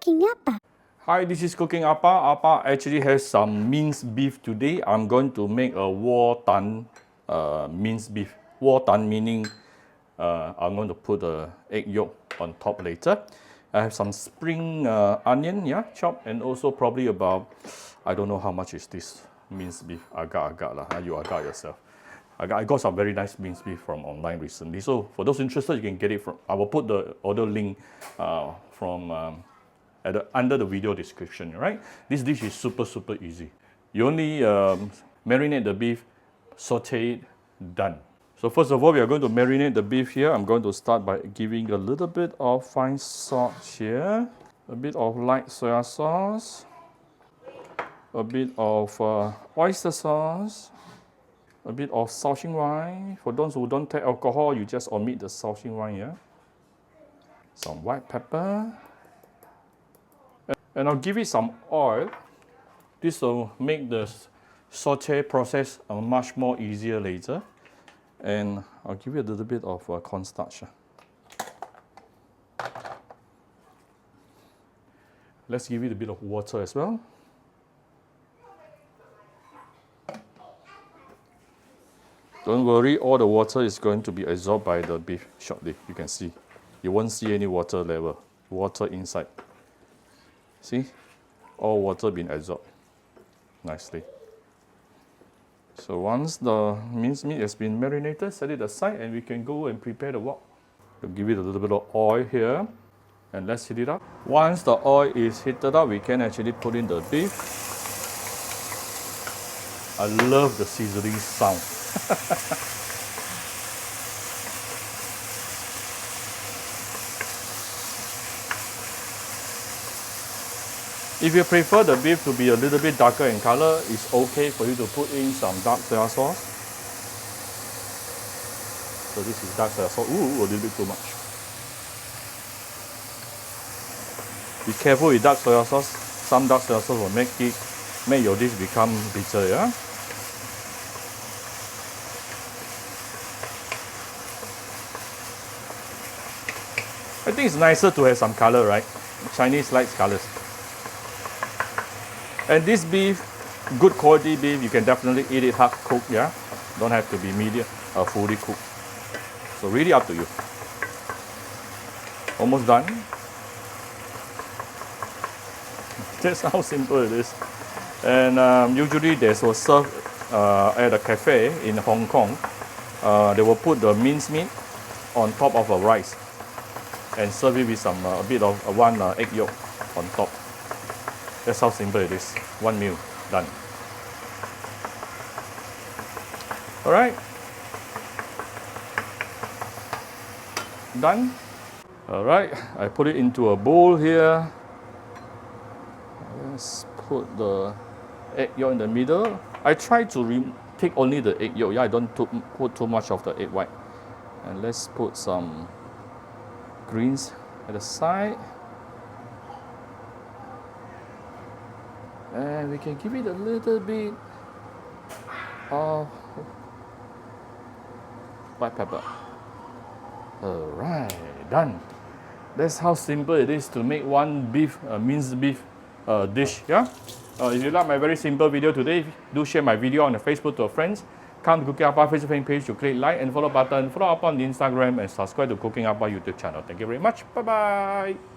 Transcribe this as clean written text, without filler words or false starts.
Cooking Appa. Hi, this is Cooking Appa. Appa actually has some minced beef today. I'm going to make a窝蛋minced beef. 窝蛋 meaning I'm going to put the egg yolk on top later. I have some spring onion, yeah, chopped, and also probably about, I don't know how much is this minced beef. Agak lah, you agak yourself. I got some very nice minced beef from online recently. So for those interested, you can get it from, I will put the order link under the video description, right? This dish is super easy. You only marinate the beef, saute it, done. So first of all, we are going to marinate the beef here. I'm going to start by giving a little bit of fine salt here, a bit of light soy sauce, a bit of oyster sauce, a bit of Shaoxing wine. For those who don't take alcohol, you just omit the Shaoxing wine here. Some white pepper. And I'll give it some oil. This will make the saute process much more easier later. And I'll give it a little bit of cornstarch. Let's give it a bit of water as well. Don't worry, all the water is going to be absorbed by the beef shortly. You can see. You won't see any water level, water inside. See? All water being absorbed nicely. So once the minced meat has been marinated, set it aside and we can go and prepare the wok. We'll give it a little bit of oil here and let's heat it up. Once the oil is heated up, we can actually put in the beef. I love the sizzling sound. If you prefer the beef to be a little bit darker in color, it's okay for you to put in some dark soy sauce. So this is dark soy sauce. Ooh, a little bit too much. Be careful with dark soy sauce. Some dark soy sauce will make your dish become bitter, yeah? I think it's nicer to have some color, right? Chinese likes colors. And this beef, good quality beef, you can definitely eat it half cooked, yeah? Don't have to be medium or fully cooked. So really up to you. Almost done. That's how simple it is. And usually they will serve at a cafe in Hong Kong. They will put the minced meat on top of a rice and serve it with some a bit of one egg yolk on top. That's how simple it is. One meal, done. All right. Done. All right, I put it into a bowl here. Let's put the egg yolk in the middle. I try to take only the egg yolk. Yeah, I don't put too much of the egg white. And let's put some greens at the side. And we can give it a little bit of white pepper. Alright, done. That's how simple it is to make one minced beef dish. Yeah. If you like my very simple video today, do share my video on the Facebook to your friends. Come to Cooking Appa Facebook page to click like and follow button. Follow up on the Instagram and subscribe to Cooking Appa YouTube channel. Thank you very much. Bye bye.